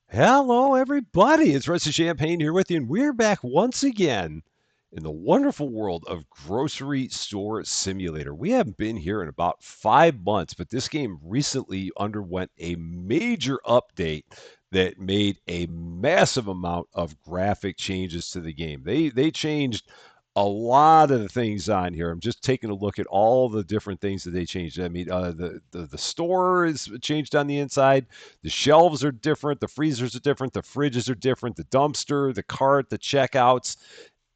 Hello, everybody. It's Rusty Champagne here with you, and we're back once again in the wonderful world of Grocery Store Simulator. We haven't been here in about 5 months, but this game recently underwent a major update that made a massive amount of graphic changes to the game. They changed a lot of the things on here. I'm just taking a look at all the different things that they changed. I mean, the store is changed on the inside. The shelves are different, the freezers are different, the fridges are different, the dumpster, the cart, the checkouts.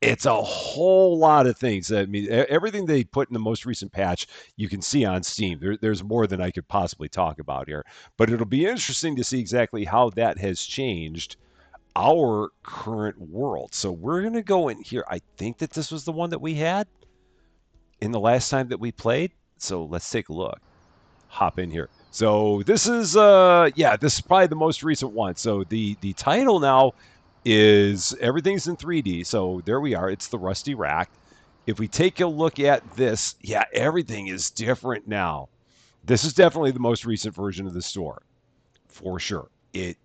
It's a whole lot of things. I mean, everything they put in the most recent patch, you can see on Steam. There's more than I could possibly talk about here, but it'll be interesting to see exactly how that has changed our current world. So we're going to go in here. I think that this was the one that we had in the last time that we played. So let's take a look. Hop in here. So this is this is probably the most recent one. So the title now is everything's in 3D. So there we are. It's the Rusty Rack. If we take a look at this, yeah, everything is different now. This is definitely the most recent version of the store for sure. It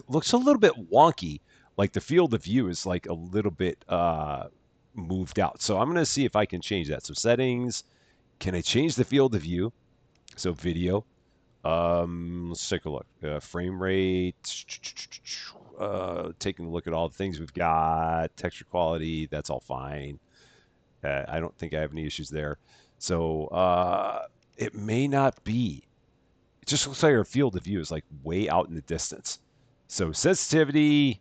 looks a little bit wonky. Like the field of view is like a little bit moved out. So I'm going to see if I can change that. So settings, can I change the field of view? So video. Let's take a look. Frame rate. Taking a look at all the things we've got. Texture quality. That's all fine. I don't think I have any issues there. So it may not be. It just looks like our field of view is like way out in the distance. So sensitivity.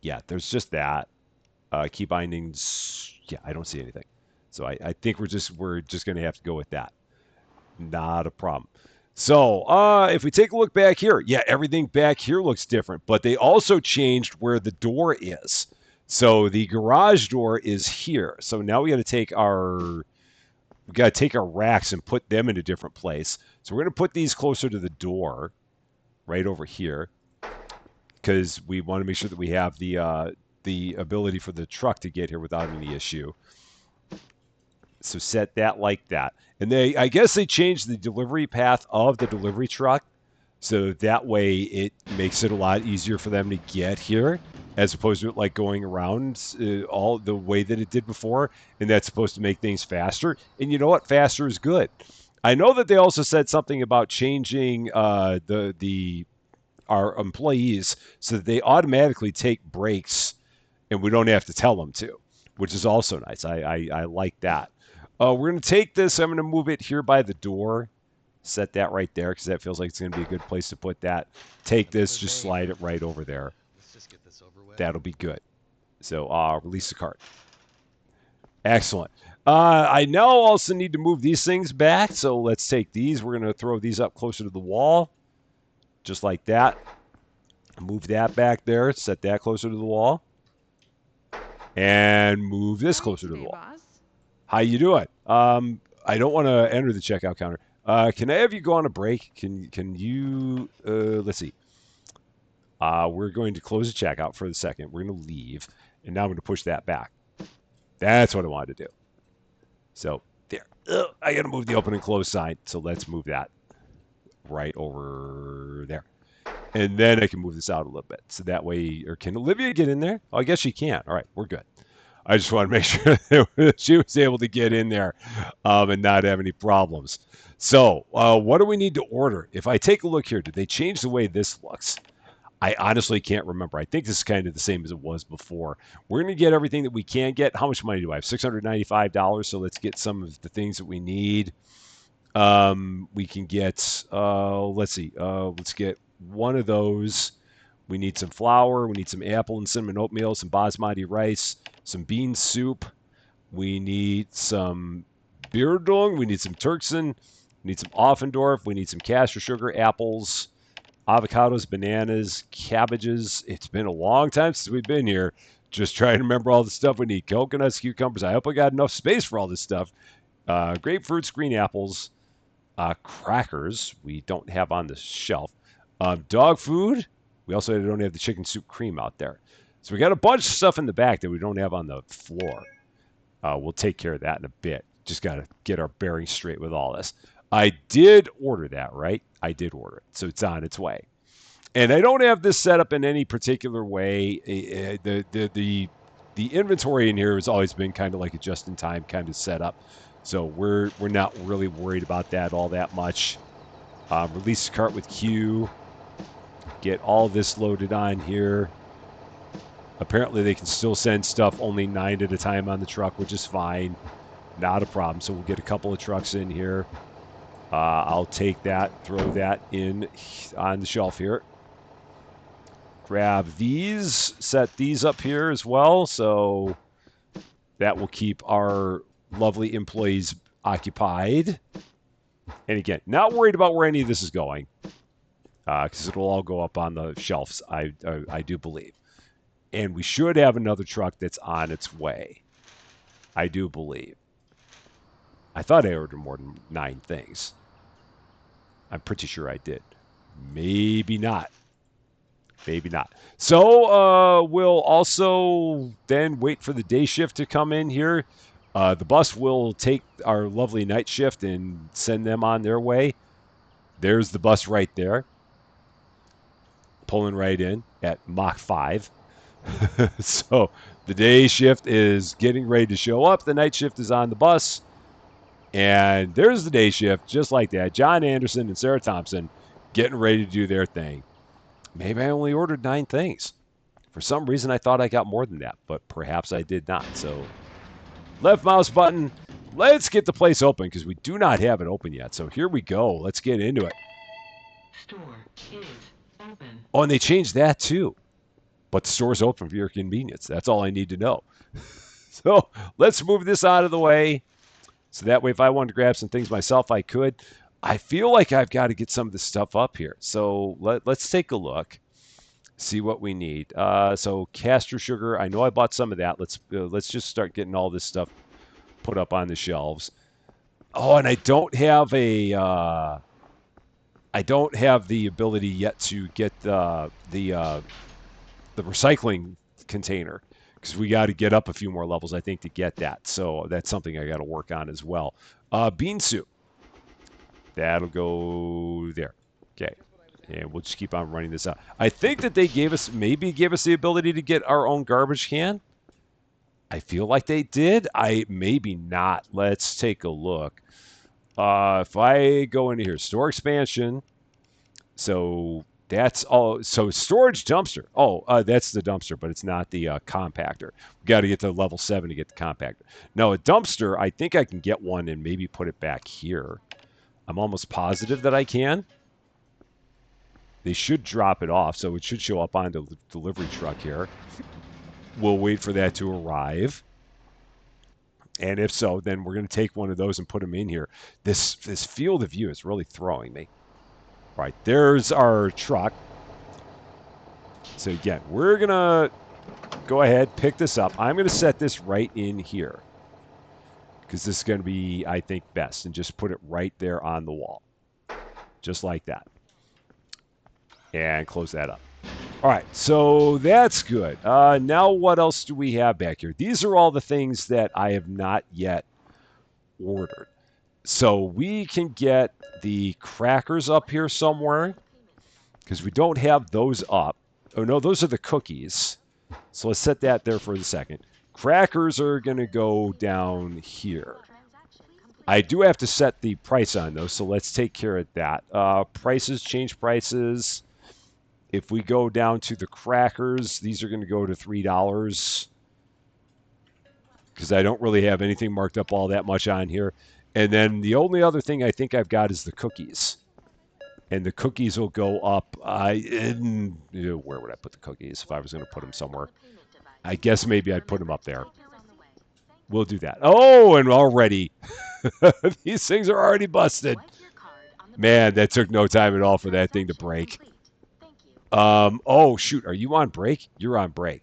Yeah, there's just that. Key bindings. Yeah, I don't see anything. So I think we're just going to have to go with that. Not a problem. So, if we take a look back here, yeah, everything back here looks different, but they also changed where the door is. So the garage door is here. So now we got to take our racks and put them in a different place. So we're going to put these closer to the door, right over here, because we want to make sure that we have the ability for the truck to get here without any issue. So set that like that. And I guess they changed the delivery path of the delivery truck. So that way it makes it a lot easier for them to get here as opposed to it like going around all the way that it did before. And that's supposed to make things faster. And you know what? Faster is good. I know that they also said something about changing the our employees so that they automatically take breaks and we don't have to tell them to, which is also nice. I like that. We're going to take this. I'm going to move it here by the door. Set that right there because that feels like it's going to be a good place to put that. Take Another this, just day. slide it right over there. Let's just get this over with. That'll be good. So release the cart. Excellent. I now also need to move these things back. So let's take these. We're going to throw these up closer to the wall, just like that. Move that back there. Set that closer to the wall. And move this How are you closer to the today, wall. boss? How you doing? I don't want to enter the checkout counter. Can I have you go on a break? Can you? Let's see. We're going to close the checkout for the second. We're going to leave, and now I'm going to push that back. That's what I wanted to do. So there. I got to move the open and close sign. So let's move that right over there, and then I can move this out a little bit. So that way, or can Olivia get in there? Oh, I guess she can. All right, we're good. I just want to make sure that she was able to get in there and not have any problems. So, what do we need to order? If I take a look here, did they change the way this looks? I honestly can't remember. I think this is kind of the same as it was before. We're going to get everything that we can get. How much money do I have? $695. So let's get some of the things that we need. We can get, let's see, let's get one of those. We need some flour. We need some apple and cinnamon oatmeal, some basmati rice, some bean soup. We need some Beerdung. We need some Turkson. We need some Offendorf. We need some castor sugar, apples, avocados, bananas, cabbages. It's been a long time since we've been here. Just trying to remember all the stuff we need. Coconuts, cucumbers. I hope I got enough space for all this stuff. Grapefruits, green apples, crackers. We don't have on the shelf. Dog food. We also don't have the chicken soup cream out there. So we got a bunch of stuff in the back that we don't have on the floor. We'll take care of that in a bit. Just got to get our bearings straight with all this. I did order that, right? I did order it. So it's on its way. And I don't have this set up in any particular way. The inventory in here has always been kind of like a just-in-time kind of setup, so we're not really worried about that all that much. Release the cart with Q. Get all this loaded on here. Apparently, they can still send stuff only 9 at a time on the truck, which is fine. Not a problem. So we'll get a couple of trucks in here. I'll take that, throw that in on the shelf here. Grab these, set these up here as well. So that will keep our lovely employees occupied. And again, not worried about where any of this is going, because it'll all go up on the shelves, I do believe. And we should have another truck that's on its way, I do believe. I thought I ordered more than 9 things. I'm pretty sure I did. Maybe not. Maybe not. So we'll also then wait for the day shift to come in here. The bus will take our lovely night shift and send them on their way. There's the bus right there, pulling right in at Mach 5. So the day shift is getting ready to show up. The night shift is on the bus. And there's the day shift, just like that. John Anderson and Sarah Thompson getting ready to do their thing. Maybe I only ordered 9 things. For some reason, I thought I got more than that, but perhaps I did not. So left mouse button. Let's get the place open because we do not have it open yet. So here we go. Let's get into it. Store is open. Oh, and they changed that too. But the store's open for your convenience. That's all I need to know. So let's move this out of the way. So that way, if I wanted to grab some things myself, I could. I feel like I've got to get some of this stuff up here. So let's take a look, see what we need. So castor sugar, I know I bought some of that. Let's just start getting all this stuff put up on the shelves. Oh, and I don't have the ability yet to get the recycling container, because we got to get up a few more levels, I think, to get that. So that's something I got to work on as well. Bean soup. That'll go there. Okay. And we'll just keep on running this out. I think that they maybe gave us the ability to get our own garbage can. I feel like they did. Maybe not. Let's take a look. If I go into here, store expansion. So that's all. So storage dumpster. Oh, that's the dumpster, but it's not the compactor. We got to get to level 7 to get the compactor. No, a dumpster, I think I can get one and maybe put it back here. I'm almost positive that I can. They should drop it off, so it should show up on the delivery truck here. We'll wait for that to arrive. And if so, then we're going to take one of those and put them in here. This field of view is really throwing me. All right, there's our truck. So again, we're going to go ahead, pick this up. I'm going to set this right in here, because this is going to be, I think, best. And just put it right there on the wall. Just like that. And close that up. All right, so that's good. Now what else do we have back here? These are all the things that I have not yet ordered. So we can get the crackers up here somewhere, because we don't have those up. Oh, no, those are the cookies. So let's set that there for a second. Crackers are going to go down here. I do have to set the price on those, so let's take care of that. Prices, change prices. If we go down to the crackers, these are going to go to $3, because I don't really have anything marked up all that much on here. And then the only other thing I think I've got is the cookies. And the cookies will go up. Where would I put the cookies if I was going to put them somewhere? I guess maybe I'd put them up there. We'll do that. Oh, and already, these things are already busted. Man, that took no time at all for that thing to break. Oh, shoot. Are you on break? You're on break.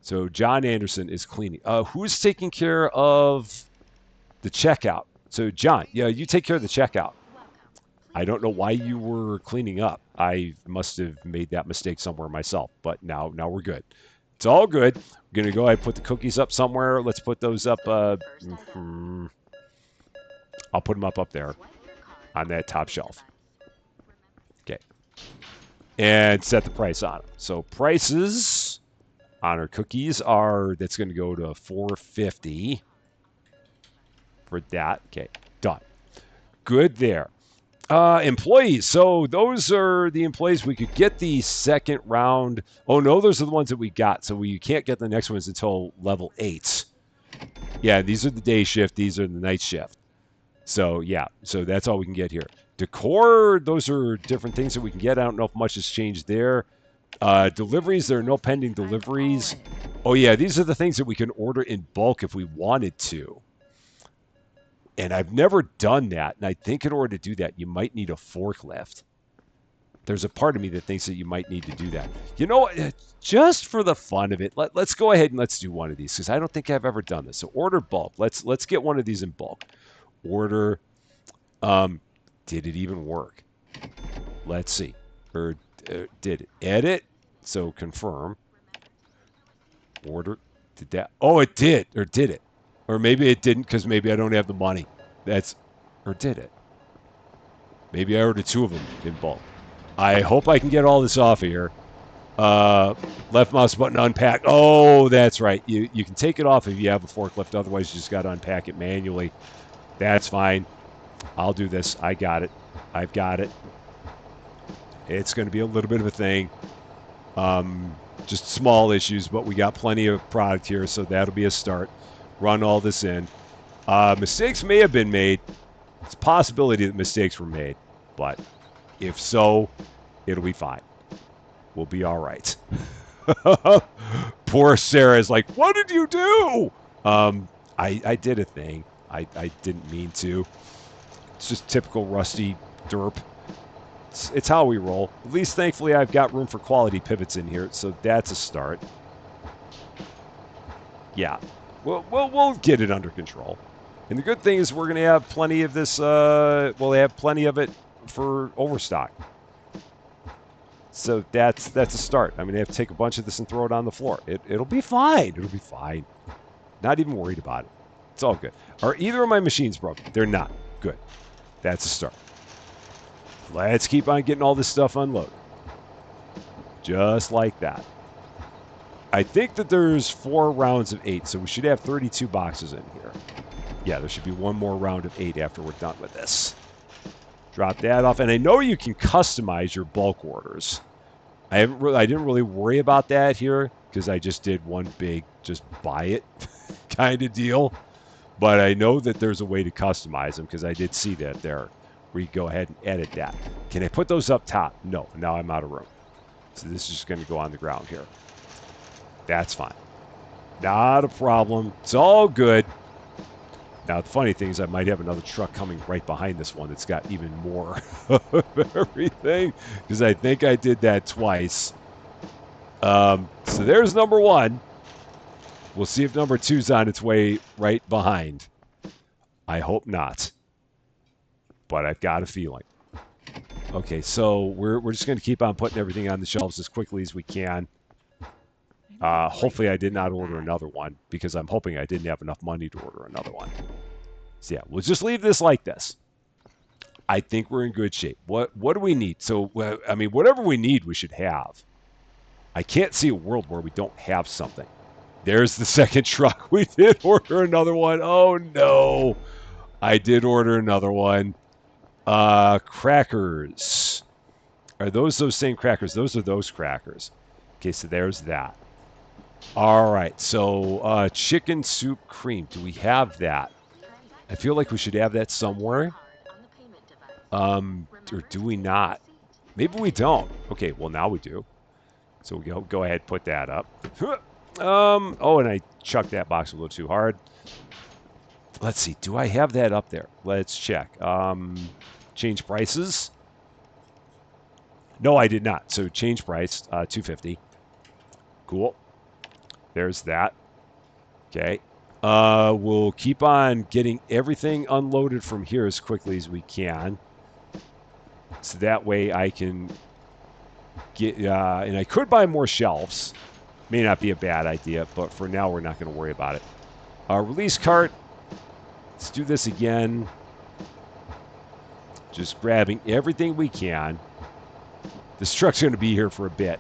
So John Anderson is cleaning. Who's taking care of the checkout? So John, yeah, you take care of the checkout. I don't know why you were cleaning up. I must have made that mistake somewhere myself, but now we're good. It's all good. We're going to go ahead and put the cookies up somewhere. Let's put those up. I'll put them up there on that top shelf. Okay. and set the price on them. So prices on our cookies are, that's going to go to 450 for that. Okay, done. Good there. Employees. So those are the employees. We could get the second round. Oh no, those are the ones that we got. So we can't get the next ones until level 8. Yeah, these are the day shift. These are the night shift. So yeah, so that's all we can get here. Decor, those are different things that we can get. I don't know if much has changed there. Deliveries, there are no pending deliveries. Oh yeah, these are the things that we can order in bulk if we wanted to. And I've never done that. And I think in order to do that, you might need a forklift. There's a part of me that thinks that you might need to do that. You know, just for the fun of it, let's go ahead and let's do one of these because I don't think I've ever done this. So order bulk. Let's get one of these in bulk. Order. Did it even work? Let's see. Or did it? Edit. So confirm. Order. Did that? Oh, it did. Or did it? Or maybe it didn't because maybe I don't have the money. That's. Or did it? Maybe I ordered 2 of them in bulk. I hope I can get all this off of here. Left mouse button unpack. Oh, that's right. You can take it off if you have a forklift. Otherwise, you just got to unpack it manually. That's fine. I'll do this. I got it. I've got it. It's going to be a little bit of a thing. Just small issues, but we got plenty of product here, so that'll be a start. Run all this in. Mistakes may have been made. It's a possibility that mistakes were made, but if so, it'll be fine. We'll be all right. Poor Sarah is like, what did you do? I did a thing. I didn't mean to. It's just typical rusty derp. It's how we roll. At least, thankfully, I've got room for quality pivots in here, so that's a start. Yeah, we'll get it under control. And the good thing is we're going to have plenty of this. We'll have plenty of it for overstock. So that's a start. I'm going to have to take a bunch of this and throw it on the floor. It'll be fine. It'll be fine. Not even worried about it. It's all good. Are either of my machines broken? They're not. Good. That's a start. Let's keep on getting all this stuff unloaded. Just like that. I think that there's 4 rounds of 8, so we should have 32 boxes in here. Yeah, there should be one more round of 8 after we're done with this. Drop that off. And I know you can customize your bulk orders. I didn't really worry about that here because I just did one big just buy it kind of deal. But I know that there's a way to customize them because I did see that there where you go ahead and edit that. Can I put those up top? No. Now I'm out of room. So this is just going to go on the ground here. That's fine. Not a problem. It's all good. Now, the funny thing is I might have another truck coming right behind this one that's got even more of everything because I think I did that twice. So there's number 1. We'll see if number 2's on its way right behind. I hope not. But I've got a feeling. Okay, so we're just going to keep on putting everything on the shelves as quickly as we can. Hopefully I did not order another one because I'm hoping I didn't have enough money to order another one. So yeah, we'll just leave this like this. I think we're in good shape. What do we need? So, I mean, whatever we need, we should have. I can't see a world where we don't have something. There's the second truck. We did order another one. Oh, no. I did order another one. Crackers. Are those same crackers? Those are those crackers. Okay, so there's that. All right, so chicken soup cream. Do we have that? I feel like we should have that somewhere. Or do we not? Maybe we don't. Okay, well, now we do. So we'll go ahead and put that up. Oh, and I chucked that box a little too hard. Let's see. Do I have that up there? Let's check. Change prices. No, I did not. So change price, $2.50. Cool. There's that. Okay. We'll keep on getting everything unloaded from here as quickly as we can. So that way I can get, and I could buy more shelves. May not be a bad idea, but for now we're not going to worry about it. Release cart. Let's do this again. Just grabbing everything we can. This truck's going to be here for a bit.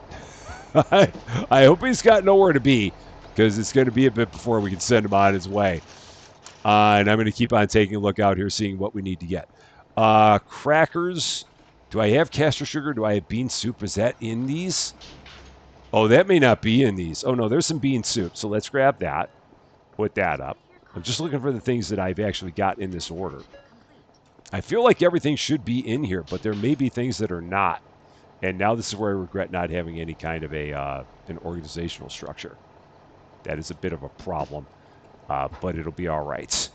I hope he's got nowhere to be because it's going to be a bit before we can send him on his way. And I'm going to keep on taking a look out here, seeing what we need to get. Crackers. Do I have castor sugar? Do I have bean soup? Is that in these? Oh, that may not be in these. Oh, no, there's some bean soup. So let's grab that. Put that up. I'm just looking for the things that I've actually got in this order. I feel like everything should be in here, but there may be things that are not. And now this is where I regret not having any kind of an organizational structure. That is a bit of a problem, but it'll be all right.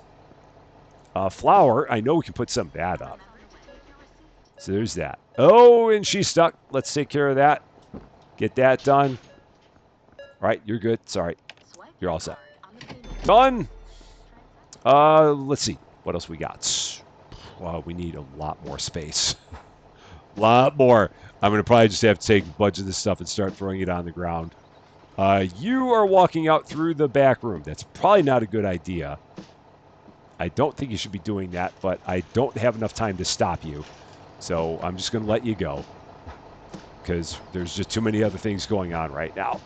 Flour, I know we can put some of that up. So there's that. Oh, and she's stuck. Let's take care of that. Get that done. All right, you're good. Sorry. You're all set. Done. Let's see. What else we got? Well, we need a lot more space. Lot more. I'm going to probably just have to take a bunch of this stuff and start throwing it on the ground. You are walking out through the back room. That's probably not a good idea. I don't think you should be doing that, but I don't have enough time to stop you. So I'm just going to let you go because there's just too many other things going on right now.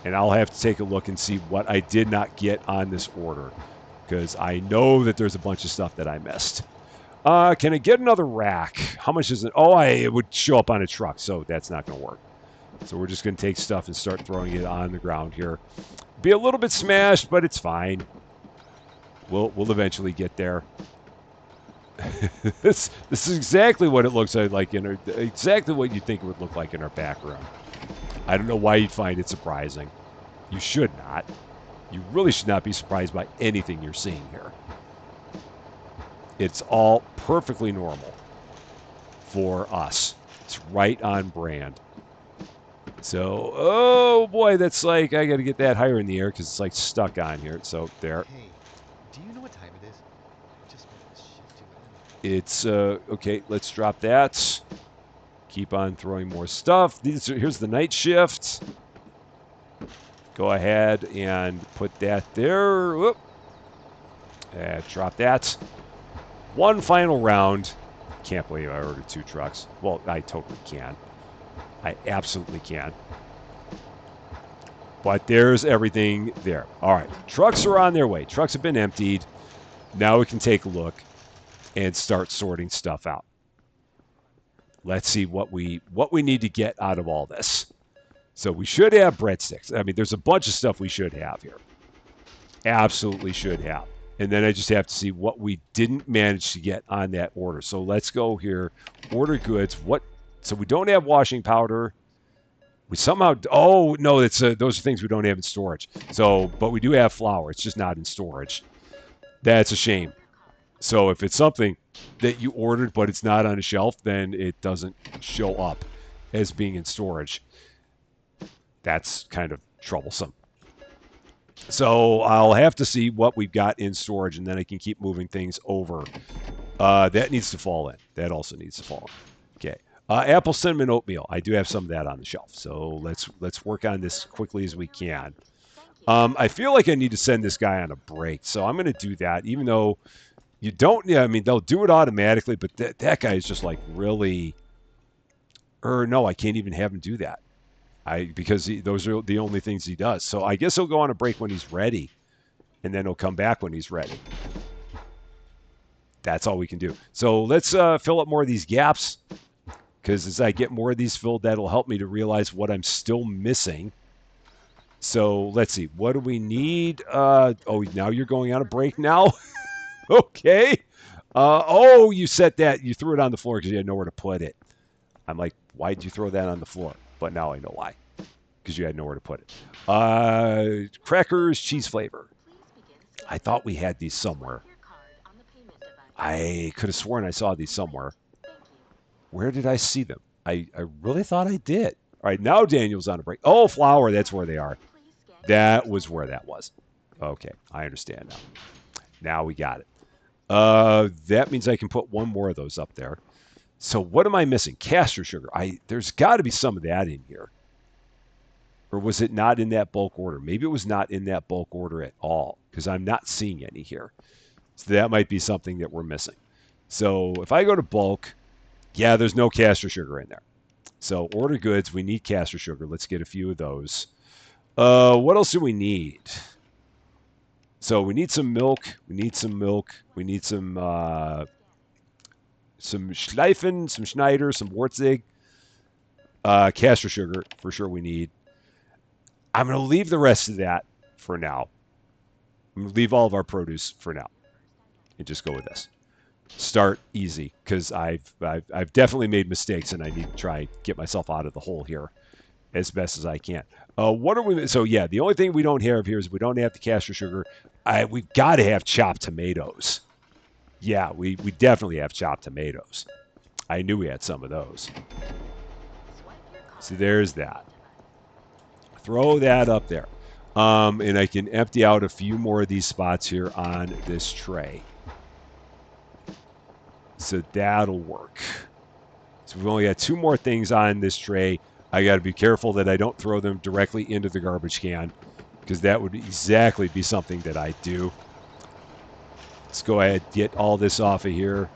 And I'll have to take a look and see what I did not get on this order because I know that there's a bunch of stuff that I missed. Can I get another rack? How much is it? Oh, it would show up on a truck, so that's not going to work. So we're just going to take stuff and start throwing it on the ground here. Be a little bit smashed, but it's fine. We'll eventually get there. this is exactly what it looks like in our, exactly what you think it would look like in our back room. I don't know why you'd find it surprising. You should not. You really should not be surprised by anything you're seeing here. It's all perfectly normal for us. It's right on brand. So, oh boy, that's like, I got to get that higher in the air because it's like stuck on here. So there. Hey, do you know what time it is? Just made this shit too early. It's, okay, let's drop that. Keep on throwing more stuff. Here's the night shift. Go ahead and put that there. Whoop. Drop that. One final round. Can't believe I ordered 2 trucks. Well, I totally can. I absolutely can. But there's everything there. All right. Trucks are on their way. Trucks have been emptied. Now we can take a look and start sorting stuff out. Let's see what we need to get out of all this. So we should have breadsticks. I mean, there's a bunch of stuff we should have here. Absolutely should have. And then I just have to see what we didn't manage to get on that order. So let's go here. Order goods. So we don't have washing powder. We somehow, oh no, those are things we don't have in storage. So, but we do have flour. It's just not in storage. That's a shame. So if it's something that you ordered but it's not on a shelf, then it doesn't show up as being in storage. That's kind of troublesome. So I'll have to see what we've got in storage, and then I can keep moving things over. That needs to fall in. That also needs to fall in. Okay. Apple cinnamon oatmeal. I do have some of that on the shelf. So let's work on this quickly as we can. I feel like I need to send this guy on a break, so I'm going to do that, even though you don't. Yeah, I mean they'll do it automatically, but that guy is just like really. Or no, I can't even have him do that. Because those are the only things he does. So I guess he'll go on a break when he's ready, and then he'll come back when he's ready. That's all we can do. So let's fill up more of these gaps, because as I get more of these filled, that'll help me to realize what I'm still missing. So let's see. What do we need? Oh, now you're going on a break now? Okay. Oh, you set that. You threw it on the floor because you had nowhere to put it. I'm like, why did you throw that on the floor? But now I know why. Because you had nowhere to put it. Crackers, cheese flavor. I thought we had these somewhere. I could have sworn I saw these somewhere. Where did I see them? I really thought I did. All right, now Daniel's on a break. Oh, flour, that's where they are. That was where that was. Okay, I understand now. Now we got it. That means I can put one more of those up there. So what am I missing? Castor sugar. There's got to be some of that in here. Or was it not in that bulk order? Maybe it was not in that bulk order at all, because I'm not seeing any here. So that might be something that we're missing. So if I go to bulk, Yeah, there's no caster sugar in there. So order goods. We need caster sugar. Let's get a few of those. What else do we need? So we need some milk. We need some milk. We need some Schleifen, some Schneider, some Wurzig. Caster sugar for sure we need. I'm going to leave the rest of that for now. I'm going to leave all of our produce for now and just go with this. Start easy because I've definitely made mistakes and I need to try and get myself out of the hole here as best as I can. What are we? So yeah, the only thing we don't have here is we don't have the caster sugar. We've got to have chopped tomatoes. Yeah, we definitely have chopped tomatoes. I knew we had some of those. So there's that. Throw that up there. And I can empty out a few more of these spots here on this tray. So that'll work. So we've only got 2 more things on this tray. I got to be careful that I don't throw them directly into the garbage can because that would exactly be something that I do. Let's go ahead, get all this off of here.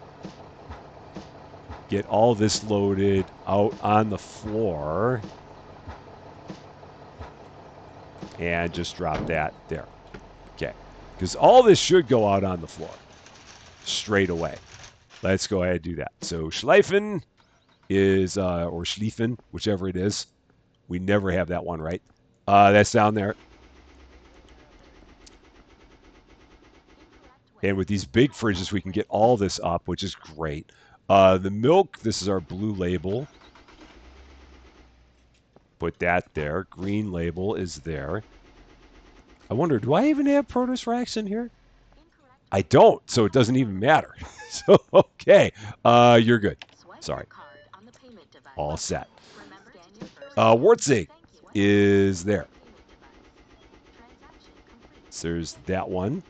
Get all this loaded out on the floor. And just drop that there. Okay. Because all this should go out on the floor straight away. Let's go ahead and do that. So Schleifen is, or Schlieffen, whichever it is. We never have that one right. That's down there. And with these big fridges, we can get all this up, which is great. The milk, this is our blue label. Put that there. Green label is there. I wonder, do I even have produce racks in here? I don't, so it doesn't even matter. So, okay. You're good. Sorry. All set. Wurzig is there. So there's that one.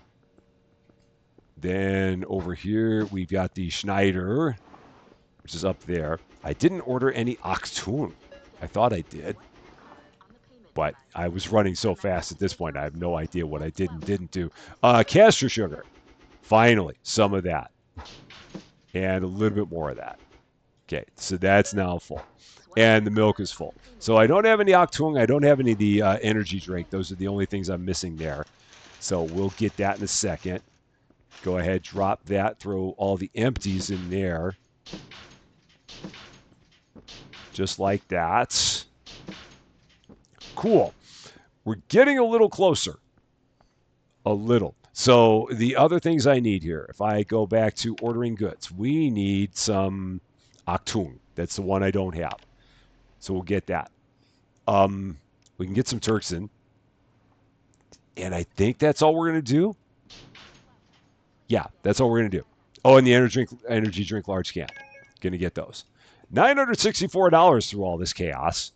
Then over here, we've got the Schneider, which is up there. I didn't order any Achtung. I thought I did. But I was running so fast at this point, I have no idea what I did and didn't do. Caster sugar. Finally, some of that. And a little bit more of that. Okay, so that's now full. And the milk is full. So I don't have any Achtung. I don't have any of the energy drink. Those are the only things I'm missing there. So we'll get that in a second. Go ahead, drop that. Throw all the empties in there. Just like that. Cool. We're getting a little closer. A little. So the other things I need here, if I go back to ordering goods, we need some Achtung. That's the one I don't have. So we'll get that. We can get some Turks in. And I think that's all we're going to do. Yeah, that's all we're going to do. Oh, and the energy drink large can. Going to get those. $964 through all this chaos.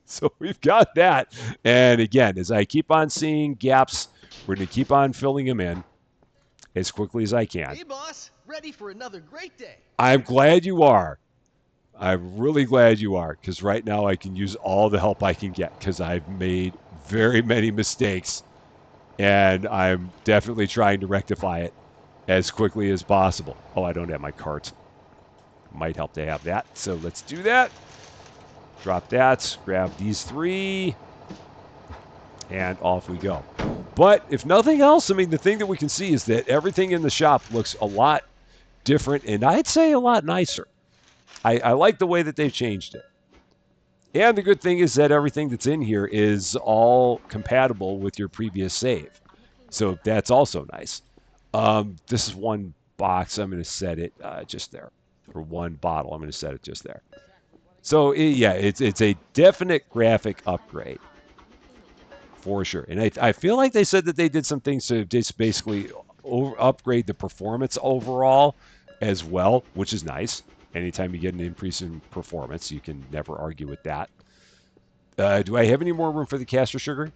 So we've got that. And again, as I keep on seeing gaps, we're going to keep on filling them in as quickly as I can. Hey, boss. Ready for another great day. I'm glad you are. I'm really glad you are, because right now I can use all the help I can get, because I've made very many mistakes, and I'm definitely trying to rectify it as quickly as possible. Oh, I don't have my cart. Might help to have that, so let's do that. Drop that, grab these 3, and off we go. But if nothing else, I mean, the thing that we can see is that everything in the shop looks a lot different, and I'd say a lot nicer. I like the way that they've changed it. And the good thing is that everything that's in here is all compatible with your previous save. So that's also nice. This is one box. I'm going to set it just there. Or one bottle. I'm going to set it just there. So, yeah, it's a definite graphic upgrade. For sure. And I feel like they said that they did some things to just basically upgrade the performance overall as well, which is nice. Anytime you get an increase in performance, you can never argue with that. Do I have any more room for the caster sugar?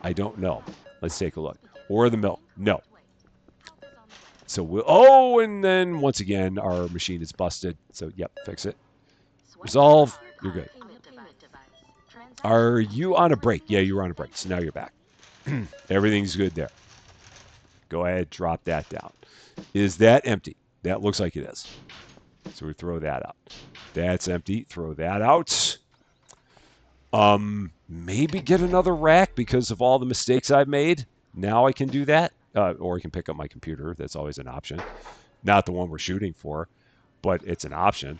I don't know. Let's take a look. Or the milk. No. So we'll... Oh, and then once again, our machine is busted. So, yep, fix it. Resolve. You're good. Are you on a break? Yeah, you were on a break. So now you're back. Everything's good there. Go ahead, drop that down. Is that empty? That looks like it is. So we throw that out. That's empty. Throw that out. Maybe get another rack because of all the mistakes I've made. Now I can do that. Or I can pick up my computer. That's always an option. Not the one we're shooting for, but it's an option.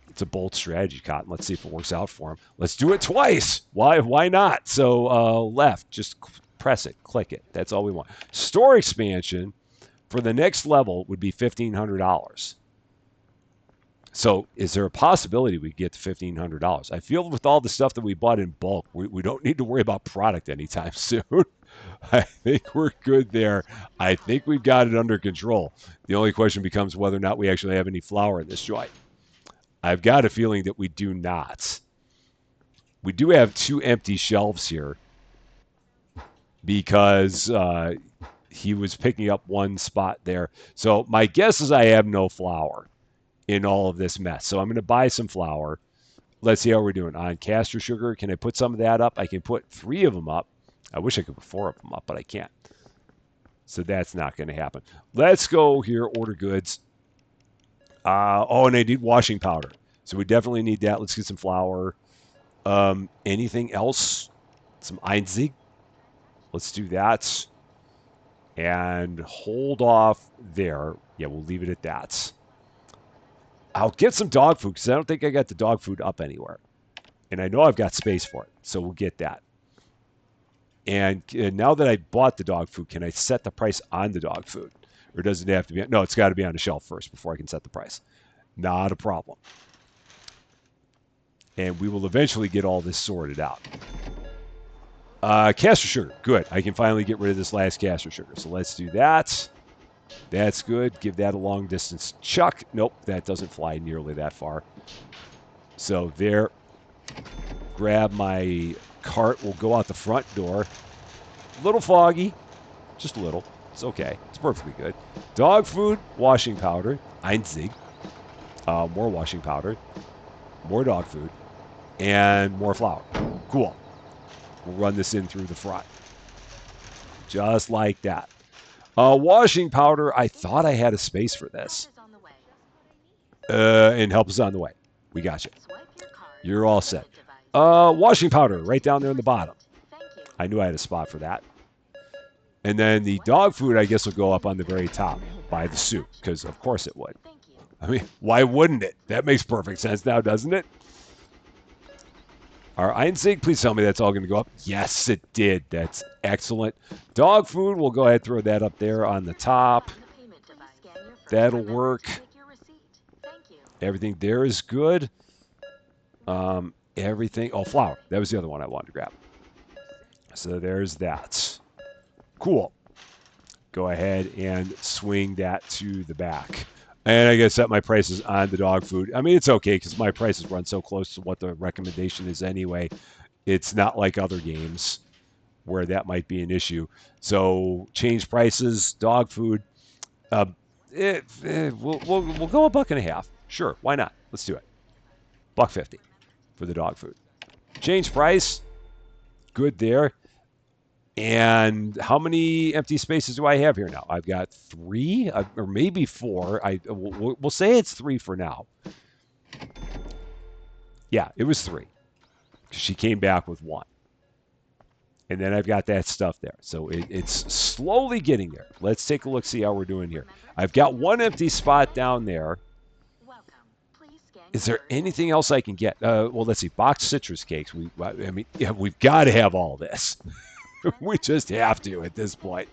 It's a bold strategy, Cotton. Let's see if it works out for him. Let's do it twice. Why not? So left, just press it, click it. That's all we want. Store expansion for the next level would be $1,500. So is there a possibility we get to $1,500? I feel with all the stuff that we bought in bulk, we don't need to worry about product anytime soon. I think we're good there. I think we've got it under control. The only question becomes whether or not we actually have any flour in this joint. I've got a feeling that we do not. We do have 2 empty shelves here because he was picking up one spot there. So my guess is I have no flour in all of this mess. So I'm going to buy some flour. Let's see how we're doing. On castor sugar, can I put some of that up? I can put 3 of them up. I wish I could put 4 of them up, but I can't. So that's not going to happen. Let's go here, order goods. And I need washing powder. So we definitely need that. Let's get some flour. Anything else? Some Einzig. Let's do that. And hold off there. Yeah, we'll leave it at that. I'll get some dog food because I don't think I got the dog food up anywhere. And I know I've got space for it. So we'll get that. And now that I bought the dog food, can I set the price on the dog food? Or does it have to be? No, it's got to be on the shelf first before I can set the price. Not a problem. And we will eventually get all this sorted out. Castor sugar. Good. I can finally get rid of this last castor sugar. So let's do that. That's good. Give that a long distance chuck. Nope, that doesn't fly nearly that far. So there. Grab my cart. We'll go out the front door. A little foggy. Just a little. It's okay. It's perfectly good. Dog food, washing powder, Einzig, more washing powder, more dog food, and more flour. Cool. We'll run this in through the front. Just like that. Washing powder, I thought I had a space for this. And help is on the way. We got you. You're all set. Washing powder, right down there in the bottom. I knew I had a spot for that. And then the dog food, I guess, will go up on the very top by the soup, because of course it would. I mean, why wouldn't it? That makes perfect sense now, doesn't it? Our Einzig, please tell me that's all going to go up. Yes, it did. That's excellent. Dog food, we'll go ahead and throw that up there on the top. That'll work. Everything there is good. Everything. Oh, flour. That was the other one I wanted to grab. So there's that. Cool. Go ahead and swing that to the back. And I guess set my prices on the dog food. I mean, it's okay because my prices run so close to what the recommendation is anyway. It's not like other games where that might be an issue. So change prices, dog food. We'll go $1.50. Sure, why not? Let's do it. $1.50 for the dog food. Change price. Good there. And how many empty spaces do I have here now? I've got 3 or maybe 4. We'll say it's 3 for now. Yeah, it was 3. She came back with 1. And then I've got that stuff there. So it's slowly getting there. Let's take a look, see how we're doing here. I've got 1 empty spot down there. Is there anything else I can get? Well, let's see. Boxed citrus cakes. We've got to have all this. We just have to at this point.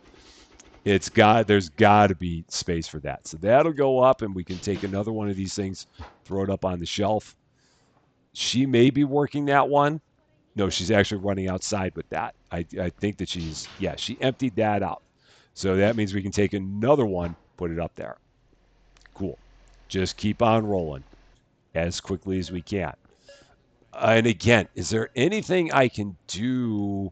There's got to be space for that. So that'll go up, and we can take another one of these things, throw it up on the shelf. She may be working that one. No, she's actually running outside with that. I think that she emptied that out. So that means we can take another one, put it up there. Cool. Just keep on rolling as quickly as we can. And again, is there anything I can do?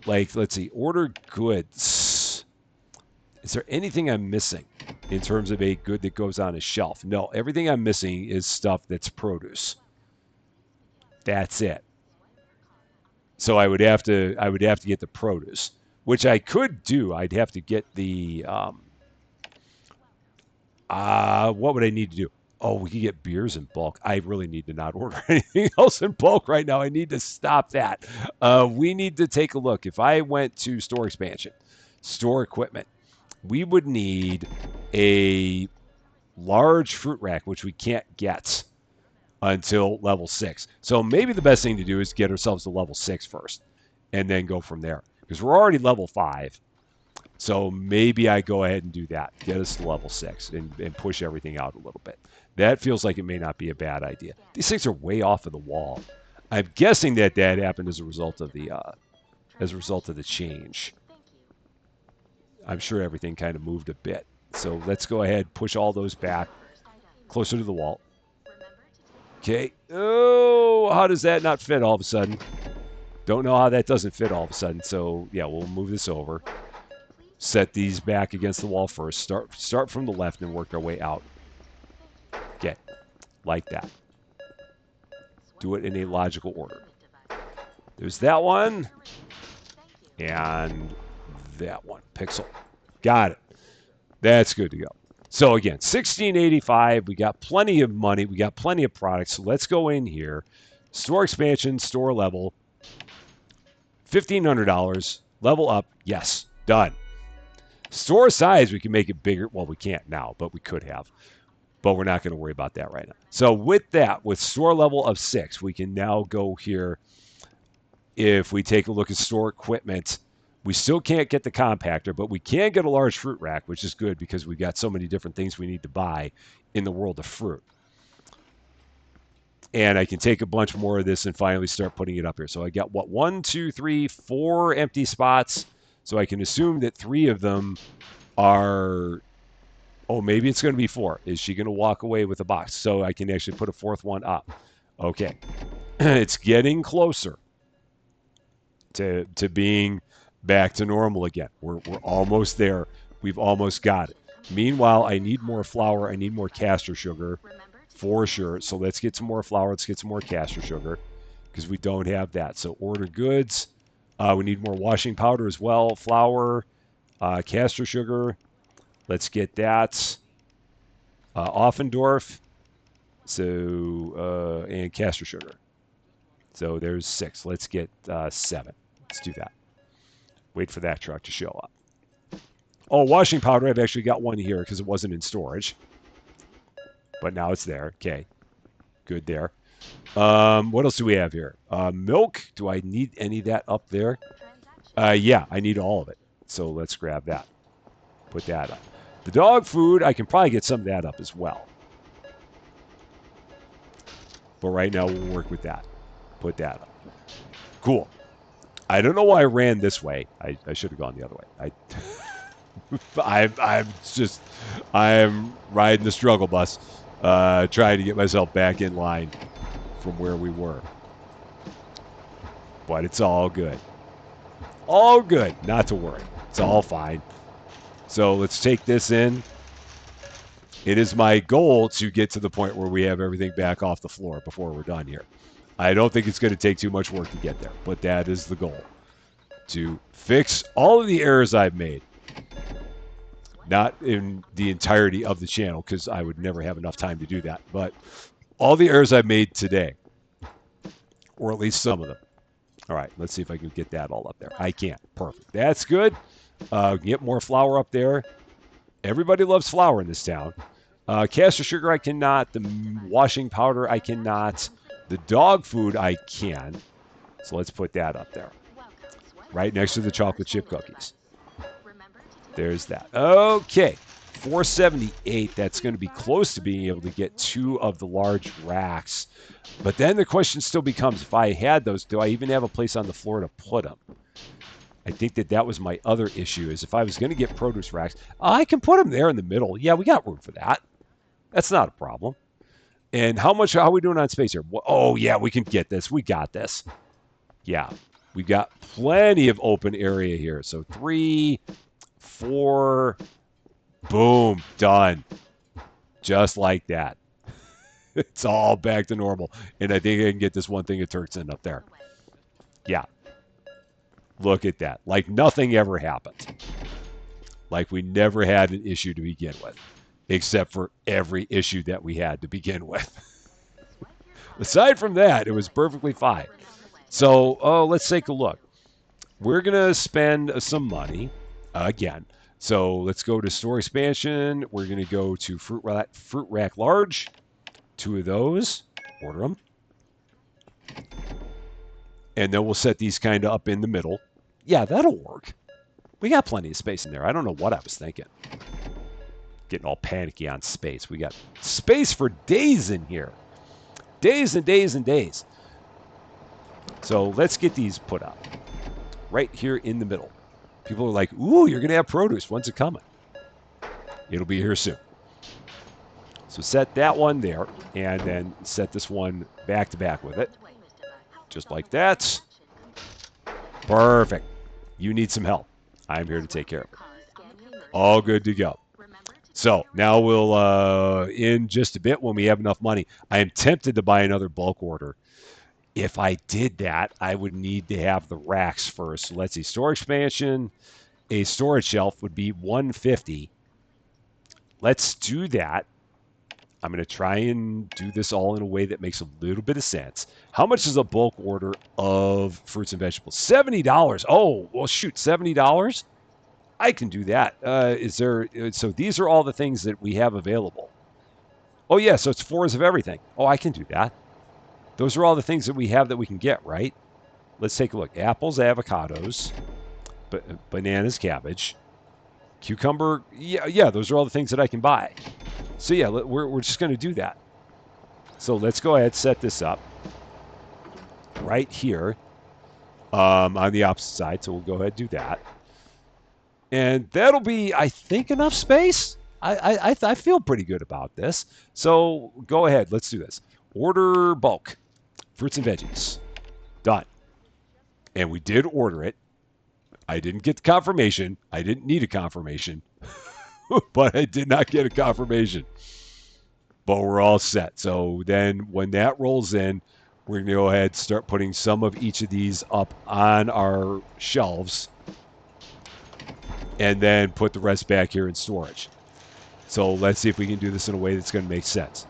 Like, let's see, order goods. Is there anything I'm missing in terms of a good that goes on a shelf? No, everything I'm missing is stuff that's produce. That's it. So I would have to get the produce, which I could do. I'd have to get the what would I need to do? Oh, we can get beers in bulk. I really need to not order anything else in bulk right now. I need to stop that. We need to take a look. If I went to store expansion, store equipment, we would need a large fruit rack, which we can't get until level 6. So maybe the best thing to do is get ourselves to level 6 first and then go from there. Because we're already level 5. So maybe I go ahead and do that. Get us to level 6 and push everything out a little bit. That feels like it may not be a bad idea. These things are way off of the wall. I'm guessing that happened as a result of the change. I'm sure everything kind of moved a bit. So let's go ahead, push all those back closer to the wall. Okay. Oh, how does that not fit all of a sudden? Don't know how that doesn't fit all of a sudden. So yeah, we'll move this over. Set these back against the wall first. Start from the left and work our way out. Okay, like that. Do it in a logical order. There's that one. And that one. Pixel. Got it. That's good to go. So again, 1685. We got plenty of money. We got plenty of products. So let's go in here. Store expansion, store level. $1,500. Level up. Yes. Done. Store size, we can make it bigger. Well, we can't now, but we could have. But we're not going to worry about that right now. So with that, with store level of 6, we can now go here. If we take a look at store equipment, we still can't get the compactor, but we can get a large fruit rack, which is good because we've got so many different things we need to buy in the world of fruit. And I can take a bunch more of this and finally start putting it up here. So I got, 1, 2, 3, 4 empty spots. So I can assume that 3 of them are... Oh, maybe it's going to be 4. Is she going to walk away with a box? So I can actually put a 4th one up. Okay. It's getting closer to being back to normal again. We're almost there. We've almost got it. Meanwhile, I need more flour. I need more castor sugar for sure. So let's get some more flour. Let's get some more castor sugar because we don't have that. So order goods. We need more washing powder as well. Flour, castor sugar. Let's get that. Offendorf. So, and castor sugar. So there's 6. Let's get 7. Let's do that. Wait for that truck to show up. Oh, washing powder. I've actually got one here because it wasn't in storage. But now it's there. Okay. Good there. What else do we have here? Milk. Do I need any of that up there? Yeah, I need all of it. So let's grab that. Put that up. The dog food, I can probably get some of that up as well. But right now, we'll work with that. Put that up. Cool. I don't know why I ran this way. I should have gone the other way. I'm riding the struggle bus, trying to get myself back in line from where we were. But it's all good. All good. Not to worry. It's all fine. So let's take this in. It is my goal to get to the point where we have everything back off the floor before we're done here. I don't think it's going to take too much work to get there, but that is the goal. To fix all of the errors I've made. Not in the entirety of the channel, because I would never have enough time to do that, but all the errors I've made today. Or at least some of them. All right, let's see if I can get that all up there. I can't. Perfect. That's good. Get more flour up there. Everybody loves flour in this town. Castor sugar I cannot. The washing powder I cannot. The dog food I can. So let's put that up there. Right next to the chocolate chip cookies. There's that. Okay. 478. That's going to be close to being able to get 2 of the large racks. But then the question still becomes, if I had those, do I even have a place on the floor to put them? I think that was my other issue, is if I was going to get produce racks, I can put them there in the middle. Yeah, we got room for that. That's not a problem. And how are we doing on space here? Oh, yeah, we can get this. We got this. Yeah, we've got plenty of open area here. So 3, 4, boom, done. Just like that. It's all back to normal. And I think I can get this one thing of Turks in up there. Yeah. Look at that. Like nothing ever happened. Like we never had an issue to begin with. except for every issue that we had to begin with. Aside from that, it was perfectly fine. So, let's take a look. We're going to spend some money again. So let's go to store expansion. We're going to go to fruit rack large. 2 of those. Order them. And then we'll set these kind of up in the middle. Yeah, that'll work. We got plenty of space in there. I don't know what I was thinking. Getting all panicky on space. We got space for days in here. Days and days and days. So let's get these put up. Right here in the middle. People are like, ooh, you're going to have produce. When's it coming? It'll be here soon. So set that one there, and then set this one back to back with it. Just like that. Perfect. You need some help. I'm here to take care of it. All good to go. So now we'll, in just a bit when we have enough money, I am tempted to buy another bulk order. If I did that, I would need to have the racks first. So let's see. Store expansion, a storage shelf would be 150. Let's do that. I'm going to try and do this all in a way that makes a little bit of sense. How much is a bulk order of fruits and vegetables? $70. Oh, well, shoot, $70? I can do that. So these are all the things that we have available. Oh, yeah, so it's 4s of everything. Oh, I can do that. Those are all the things that we have that we can get, right? Let's take a look. Apples, avocados, bananas, cabbage, cucumber. Yeah, those are all the things that I can buy. So yeah, we're just going to do that. So let's go ahead, set this up right here on the opposite side. So we'll go ahead and do that. And that'll be, I think, enough space. I feel pretty good about this. So go ahead, let's do this. Order bulk, fruits and veggies. Done. And we did order it. I didn't get the confirmation. I didn't need a confirmation. But I did not get a confirmation. But we're all set. So then when that rolls in, we're going to go ahead and start putting some of each of these up on our shelves and then put the rest back here in storage. So let's see if we can do this in a way that's going to make sense.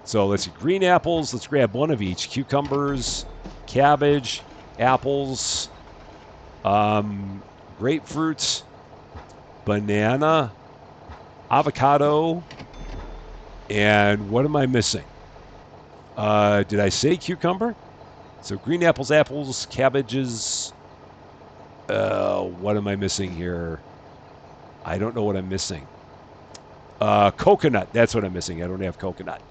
So let's see. Green apples. Let's grab one of each. Cucumbers, cabbage, apples, grapefruits, banana, avocado, and what am I missing? Did I say cucumber? So green apples, apples, cabbages. What am I missing here? I don't know what I'm missing. Coconut. That's what I'm missing. I don't have coconut.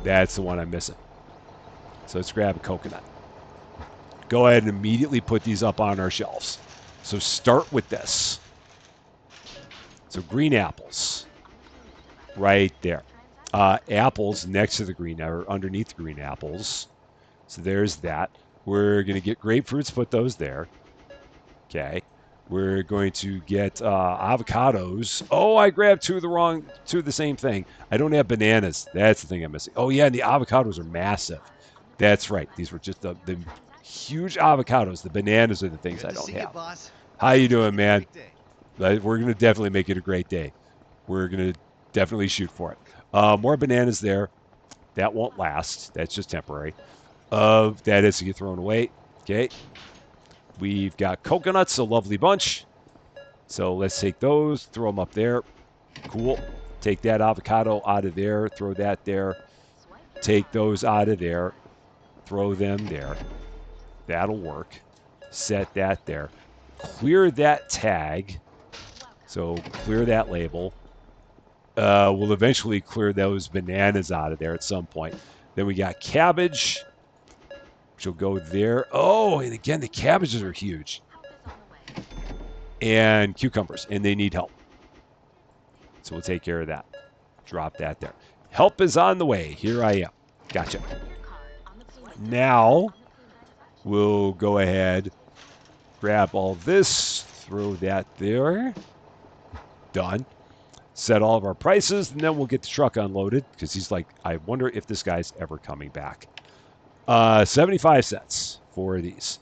That's the one I'm missing. So let's grab a coconut. Go ahead and immediately put these up on our shelves. So start with this. So green apples. Right there. Apples next to the green, or underneath the green apples. So there's that. We're going to get grapefruits, put those there. Okay. We're going to get avocados. Oh, I grabbed two of the same thing. I don't have bananas. That's the thing I'm missing. Oh, yeah, and the avocados are massive. That's right. These were just the huge avocados. The bananas are the things Good I to don't see have. you, boss. How you doing, man? Big day. We're going to definitely make it a great day. We're going to definitely shoot for it. More bananas there. That won't last. That's just temporary. That is to get thrown away. Okay. We've got coconuts, a lovely bunch. So let's take those, throw them up there. Cool. Take that avocado out of there, throw that there. Take those out of there, throw them there. That'll work. Set that there. Clear that tag. So clear that label. We'll eventually clear those bananas out of there at some point. Then we got cabbage, which will go there. Oh, and again, the cabbages are huge. And cucumbers, and they need help. So we'll take care of that. Drop that there. Help is on the way. Here I am. Gotcha. Now, we'll go ahead, grab all this, throw that there. Done. Set all of our prices, and then we'll get the truck unloaded, because he's like, I wonder if this guy's ever coming back. 75 cents for these.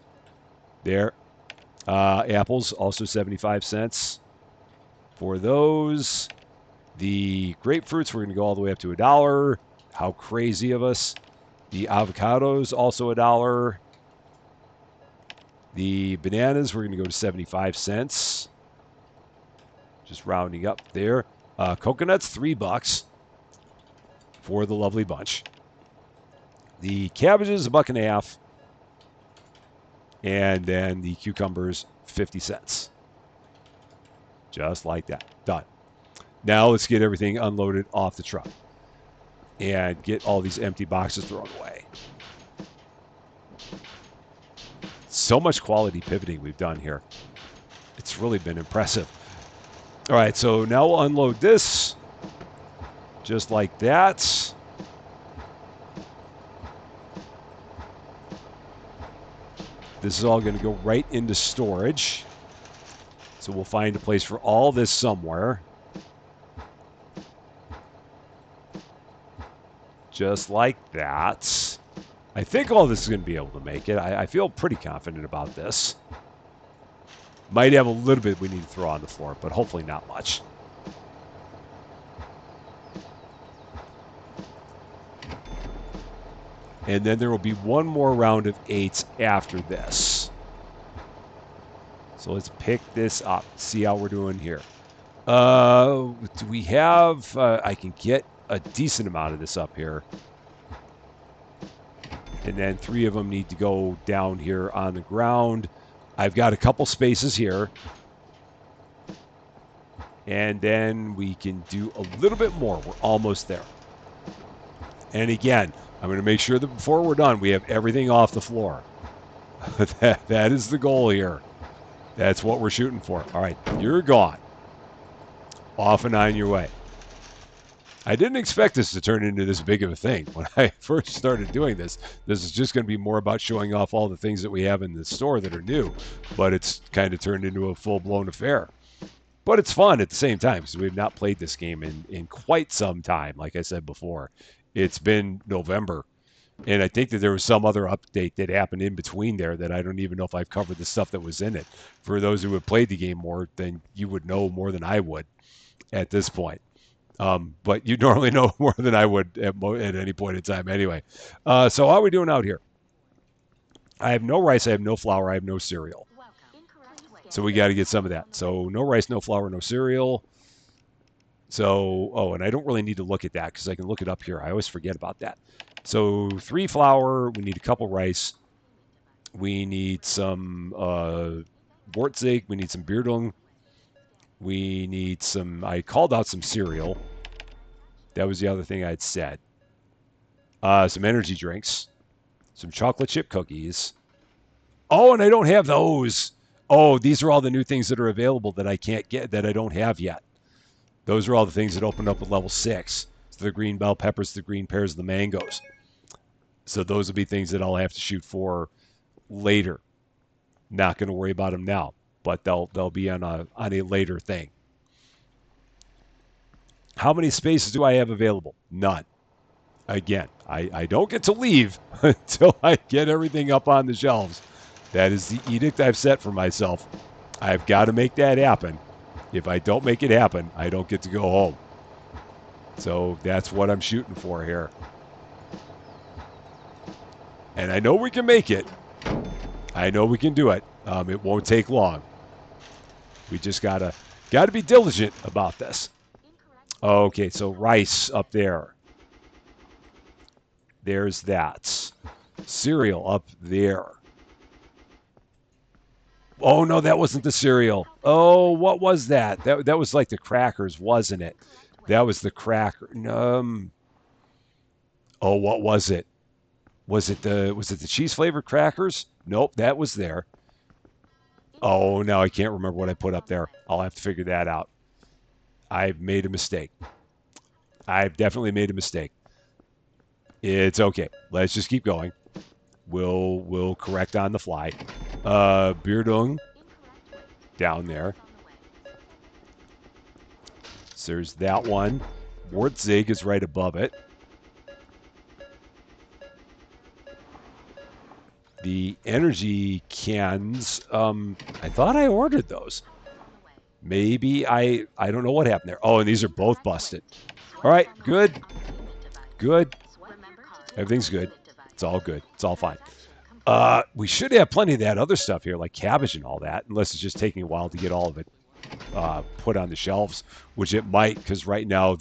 There. Apples, also 75 cents for those. The grapefruits, we're going to go all the way up to $1. How crazy of us. The avocados, also $1. The bananas, we're going to go to 75 cents. Just rounding up there. Coconuts, $3 for the lovely bunch. The cabbages, $1.50. And then the cucumbers, 50 cents. Just like that. Done. Now let's get everything unloaded off the truck and get all these empty boxes thrown away. So much quality pivoting we've done here. It's really been impressive. All right, so now we'll unload this just like that. This is all going to go right into storage. So we'll find a place for all this somewhere. Just like that. I think all this is going to be able to make it. I feel pretty confident about this. Might have a little bit we need to throw on the floor, but hopefully not much. And then there will be one more round of 8s after this. So let's pick this up, see how we're doing here. Do we have, I can get a decent amount of this up here. And then 3 of them need to go down here on the ground. I've got a couple spaces here. And then we can do a little bit more. We're almost there. And again, I'm going to make sure that before we're done, we have everything off the floor. that is the goal here. That's what we're shooting for. All right, you're gone. Off and on your way. I didn't expect this to turn into this big of a thing. When I first started doing this is just going to be more about showing off all the things that we have in the store that are new. But it's kind of turned into a full-blown affair. But it's fun at the same time because we've not played this game in quite some time. Like I said before, it's been November. And I think that there was some other update that happened in between there that I don't even know if I've covered the stuff that was in it. For those who have played the game more, then you would know more than I would at this point. But you normally know more than I would at any point in time anyway. So how are we doing out here? I have no rice, I have no flour, I have no cereal. So we got to get some of that. So no rice, no flour, no cereal. So, oh, and I don't really need to look at that because I can look it up here. I always forget about that. So 3 flour, we need a couple rice. We need some Wortzig, we need some Beerdung. We need some, I called out some cereal. That was the other thing I'd said. Some energy drinks. Some chocolate chip cookies. Oh, and I don't have those. Oh, these are all the new things that are available that I can't get, that I don't have yet. Those are all the things that opened up with level 6. So the green bell peppers, the green pears, the mangoes. So those will be things that I'll have to shoot for later. Not going to worry about them now, but they'll be on a later thing. How many spaces do I have available? None. Again, I don't get to leave until I get everything up on the shelves. That is the edict I've set for myself. I've got to make that happen. If I don't make it happen, I don't get to go home. So that's what I'm shooting for here. And I know we can make it. I know we can do it. It won't take long. We just gotta be diligent about this. Okay, so rice up there. There's that. Cereal up there. Oh, no, that wasn't the cereal. Oh, what was that? That was like the crackers, wasn't it? That was the cracker. Oh, what was it? Was it the cheese flavored crackers? Nope, that was there. Oh, now I can't remember what I put up there. I'll have to figure that out. I've made a mistake. I've definitely made a mistake. It's okay. Let's just keep going. We'll correct on the fly. Beerdung down there. So there's that one. Wortzig is right above it. The energy cans, I thought I ordered those. Maybe I don't know what happened there. Oh, and these are both busted. All right, good, good. Everything's good. It's all good. It's all fine. We should have plenty of that other stuff here, like cabbage and all that, unless it's just taking a while to get all of it put on the shelves, which it might, because right now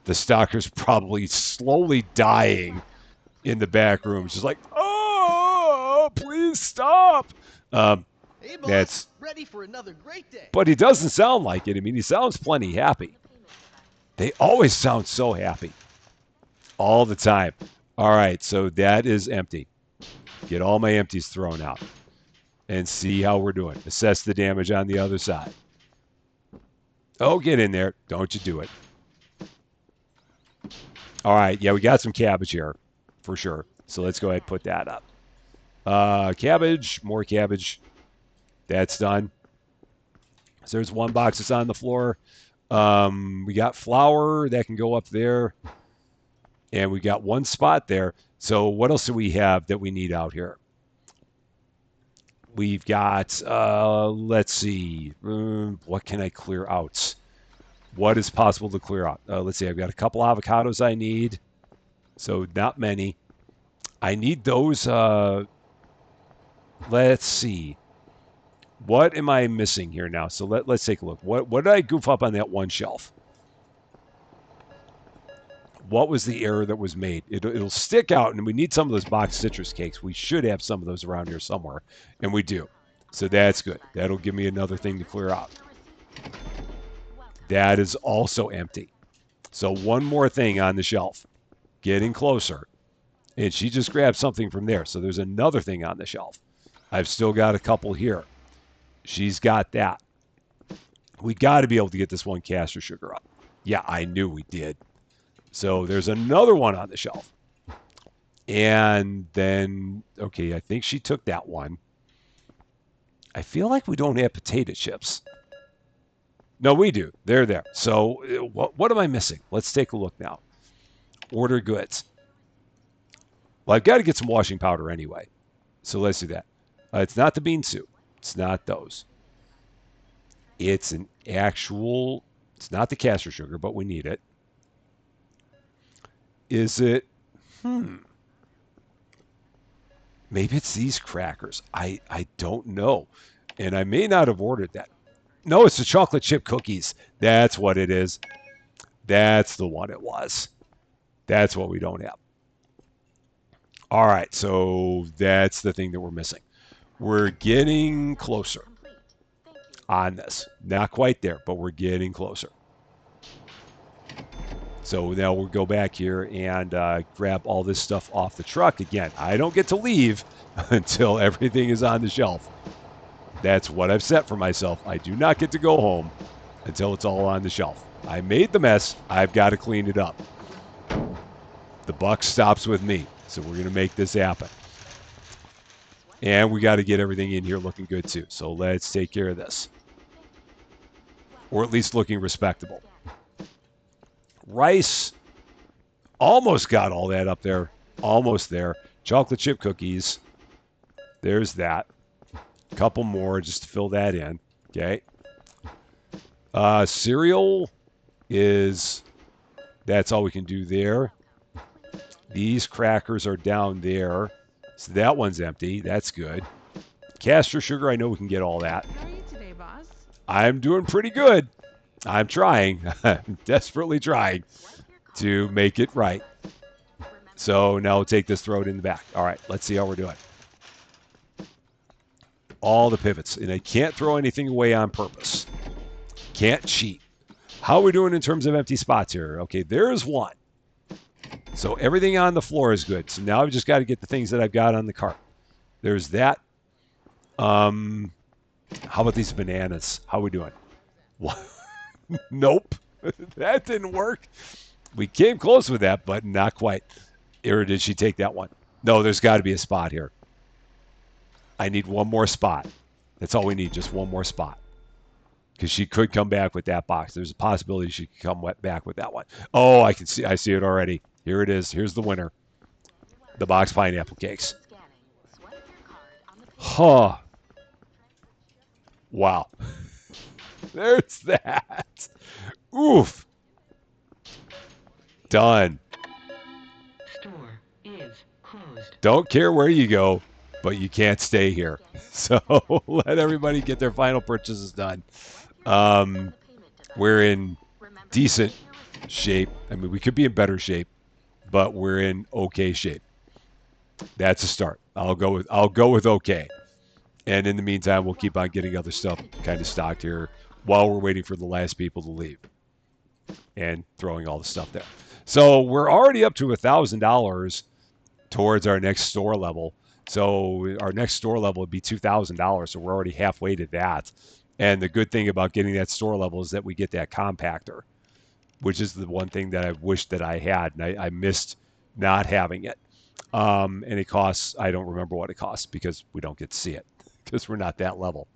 the stocker's probably slowly dying in the back room. Just like, oh, please stop. Um, Hey, boss. that's, Ready for another great day. but he doesn't sound like it. I mean, he sounds plenty happy. They always sound so happy, all the time. All right, so that is empty. Get all my empties thrown out and see how we're doing. Assess the damage on the other side. Oh, get in there. Don't you do it. All right, yeah, we got some cabbage here for sure. So let's go ahead and put that up. Cabbage, more cabbage. That's done. So there's one box that's on the floor. We got flour that can go up there. And we got one spot there. So what else do we have that we need out here? We've got, let's see, what can I clear out? What is possible to clear out? Let's see, I've got a couple avocados I need. So not many. I need those, let's see. What am I missing here now? So let's take a look. What did I goof up on that one shelf? What was the error that was made? It'll stick out, and we need some of those boxed citrus cakes. We should have some of those around here somewhere, and we do. So that's good. That'll give me another thing to clear out. That is also empty. So one more thing on the shelf. Getting closer. And she just grabbed something from there. So there's another thing on the shelf. I've still got a couple here. She's got that. We got to be able to get this one caster sugar up. Yeah, I knew we did. So there's another one on the shelf. And then, okay, I think she took that one. I feel like we don't have potato chips. No, we do. They're there. So what am I missing? Let's take a look now. Order goods. Well, I've got to get some washing powder anyway. So let's do that. It's not the bean soup. It's not those. It's an actual, it's not the caster sugar, but we need it. Is it, maybe it's these crackers. I don't know. And I may not have ordered that. No, it's the chocolate chip cookies. That's what it is. That's the one it was. That's what we don't have. All right, so that's the thing that we're missing. We're getting closer on this. Not quite there, but we're getting closer. So now we'll go back here and grab all this stuff off the truck again. I don't get to leave until everything is on the shelf. That's what I've set for myself. I do not get to go home until it's all on the shelf. I made the mess. I've got to clean it up. The buck stops with me. So we're going to make this happen. And we got to get everything in here looking good too. So let's take care of this. Or at least looking respectable. Rice. Almost got all that up there. Almost there. Chocolate chip cookies. There's that. A couple more just to fill that in. Okay. Cereal is, that's all we can do there. These crackers are down there. So that one's empty. That's good. Caster sugar, I know we can get all that. How are you today, boss? I'm doing pretty good. I'm trying. I'm desperately trying to make it right. So now we'll take this, throw it in the back. All right, let's see how we're doing. All the pivots. And I can't throw anything away on purpose. Can't cheat. How are we doing in terms of empty spots here? Okay, there's one. So everything on the floor is good. So now I've just got to get the things that I've got on the cart. There's that. How about these bananas? How are we doing? Nope. That didn't work. We came close with that, but not quite. Or did she take that one? No, there's got to be a spot here. I need one more spot. That's all we need, just one more spot. Because she could come back with that box. There's a possibility she could come back with that one. Oh, I see it already. Here it is. Here's the winner. The box pineapple cakes. Huh. Wow. There's that. Oof. Done. Store is closed. Don't care where you go, but you can't stay here. So let everybody get their final purchases done. Um, we're in decent shape. I mean, we could be in better shape, but we're in okay shape. That's a start. I'll go with okay. And in the meantime, we'll keep on getting other stuff kind of stocked here while we're waiting for the last people to leave and throwing all the stuff there. So we're already up to $1,000 towards our next store level. So our next store level would be $2,000. So we're already halfway to that. And the good thing about getting that store level is that we get that compactor, which is the one thing that I wished that I had, and I missed not having it. And it costs, I don't remember what it costs because we don't get to see it because we're not that level.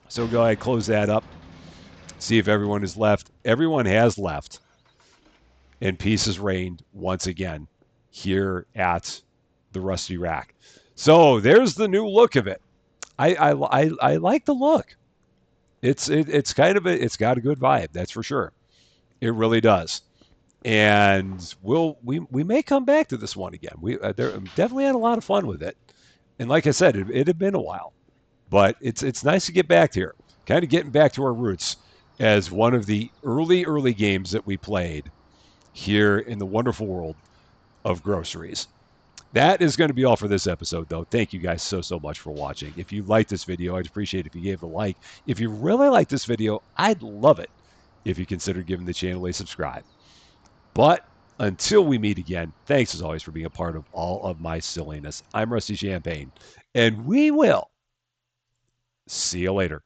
So go ahead, close that up, see if everyone is left. Everyone has left, and peace has reigned once again here at the Rusty Rack. So there's the new look of it. I like the look. It's kind of it's got a good vibe, that's for sure. It really does. And we may come back to this one again. We definitely had a lot of fun with it. And like I said, it had been a while, but it's nice to get back here, kind of getting back to our roots as one of the early games that we played here in the wonderful world of groceries. That is going to be all for this episode, though. Thank you guys so much for watching. If you liked this video, I'd appreciate it if you gave it a like. If you really like this video, I'd love it if you consider giving the channel a subscribe. But until we meet again, thanks as always for being a part of all of my silliness. I'm Rusty Champagne, and we will see you later.